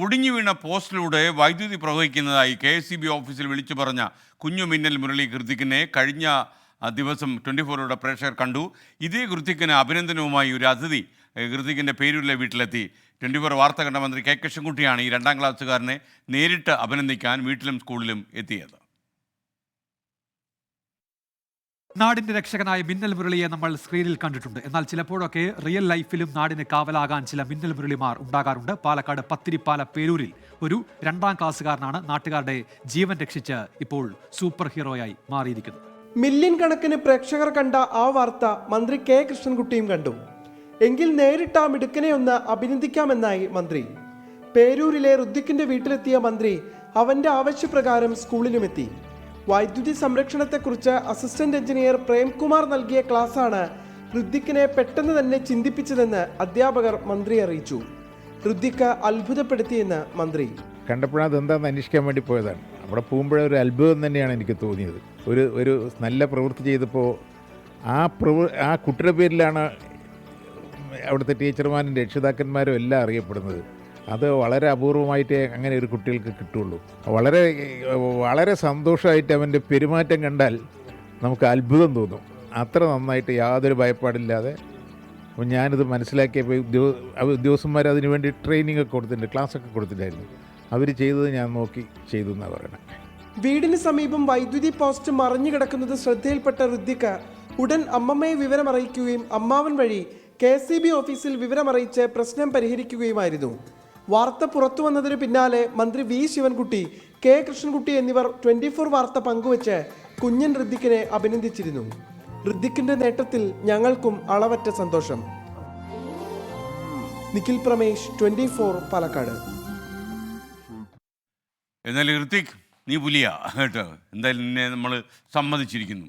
ഒടിഞ്ഞു വീണ പോസ്റ്റിലൂടെ വൈദ്യുതി പ്രവഹിക്കുന്നതായി KSEB ഓഫീസിൽ വിളിച്ചു പറഞ്ഞ കുഞ്ഞു മിന്നൽ മുരളി കൃതിക്കിനെ കഴിഞ്ഞ ദിവസം 24 പ്രേക്ഷകർ കണ്ടു. ഇതേ കൃതിക്കിന് അഭിനന്ദനവുമായി ഒരു അതിഥി കൃതിക്കിൻ്റെ പേരൂരിലെ വീട്ടിലെത്തി. 24 വാർത്ത കണ്ട മന്ത്രി K കൃഷ്ണൻകുട്ടിയാണ് ഈ 2ാം ക്ലാസ്സുകാരനെ നേരിട്ട് അഭിനന്ദിക്കാൻ വീട്ടിലും സ്കൂളിലും എത്തിയത്. നാടിന്റെ രക്ഷകനായ മിന്നൽ മുരളിയെ നമ്മൾ സ്ക്രീനിൽ കണ്ടിട്ടുണ്ട്. എന്നാൽ ചിലപ്പോഴൊക്കെ റിയൽ ലൈഫിലും നാടിന് കാവലാകാൻ ചില മിന്നൽ മുരളിമാർ ഉണ്ടാകാറുണ്ട്. പാലക്കാട് പത്തിരിപ്പാല പേരൂരിൽ ഒരു 2ാം ക്ലാസ്സുകാരനാണ് നാട്ടുകാരുടെ ജീവൻ രക്ഷിച്ച് ഇപ്പോൾ സൂപ്പർ ഹീറോയായി മാറിയിരിക്കുന്നത്. മില്യൺ കണക്കിന് പ്രേക്ഷകർ കണ്ട ആ വാർത്ത മന്ത്രി K കൃഷ്ണൻകുട്ടിയും കണ്ടു. എങ്കിൽ നേരിട്ട് ആ മിടുക്കനെ ഒന്ന് അഭിനന്ദിക്കാമെന്നായി മന്ത്രി. പേരൂരിലെ ഋദ്വിക്കിന്റെ വീട്ടിലെത്തിയ മന്ത്രി അവന്റെ ആവശ്യപ്രകാരം സ്കൂളിലുമെത്തി. വൈദ്യുതി സംരക്ഷണത്തെക്കുറിച്ച് അസിസ്റ്റന്റ് എഞ്ചിനീയർ പ്രേംകുമാർ നൽകിയ ക്ലാസ്സാണ് ഋദ്വിക്കിനെ പെട്ടെന്ന് തന്നെ ചിന്തിപ്പിച്ചതെന്ന് അധ്യാപകർ മന്ത്രിയെ അറിയിച്ചു. ഋദ്വിക്ക് അത്ഭുതപ്പെടുത്തിയെന്ന് മന്ത്രി. കണ്ടപ്പോഴത് എന്താണെന്ന് അന്വേഷിക്കാൻ വേണ്ടി പോയതാണ്. അവിടെ പോകുമ്പോഴേ ഒരു അത്ഭുതം തന്നെയാണ് എനിക്ക് തോന്നിയത്. ഒരു നല്ല പ്രവൃത്തി ചെയ്തപ്പോൾ ആ കുട്ടിയുടെ പേരിലാണ് അവിടുത്തെ ടീച്ചർമാരും രക്ഷിതാക്കന്മാരും എല്ലാം അറിയപ്പെടുന്നത്. അത് വളരെ അപൂർവമായിട്ടേ അങ്ങനെ ഒരു കുട്ടികൾക്ക് കിട്ടുള്ളൂ. വളരെ സന്തോഷമായിട്ട് അവൻ്റെ പെരുമാറ്റം കണ്ടാൽ നമുക്ക് അത്ഭുതം തോന്നും. അത്ര നന്നായിട്ട് യാതൊരു ഭയപ്പാടില്ലാതെ ഞാനിത് മനസ്സിലാക്കിയപ്പോൾ ഉദ്യോഗസ്ഥന്മാർ അതിന് വേണ്ടി ട്രെയിനിങ് ഒക്കെ കൊടുത്തിട്ടുണ്ട്, ക്ലാസ്സൊക്കെ കൊടുത്തിട്ടായിരുന്നു. അവർ ചെയ്തത് ഞാൻ നോക്കി ചെയ്തു എന്നാണ് പറയണത്. വീടിന് സമീപം വൈദ്യുതി പോസ്റ്റ് മറിഞ്ഞു കിടക്കുന്നത് ശ്രദ്ധയിൽപ്പെട്ട ഋദ്വിക്ക് ഉടൻ അമ്മമ്മയെ വിവരമറിയിക്കുകയും അമ്മാവൻ വഴി KSEB ഓഫീസിൽ വിവരമറിയിച്ച് പ്രശ്നം പരിഹരിക്കുകയുമായിരുന്നു. വാർത്ത പുറത്തു വന്നതിന് പിന്നാലെ മന്ത്രി V ശിവൻകുട്ടി, K കൃഷ്ണൻകുട്ടി എന്നിവർ 24 വാർത്ത പങ്കുവച്ച് കുഞ്ഞൻ ഋദ്വിക്കിനെ അഭിനന്ദിച്ചിരുന്നു. ഋദ്വിക്കിന്റെ നേട്ടത്തിൽ ഞങ്ങൾക്കും അളവറ്റ സന്തോഷം. നിഖിൽ പ്രമേഷ്, 24 പാലക്കാട്. എന്നാൽ ഋത്വിക്, നീ പുലിയാ കേട്ടോ. എന്തായാലും നിന്നെ നമ്മൾ സമ്മതിച്ചിരിക്കുന്നു.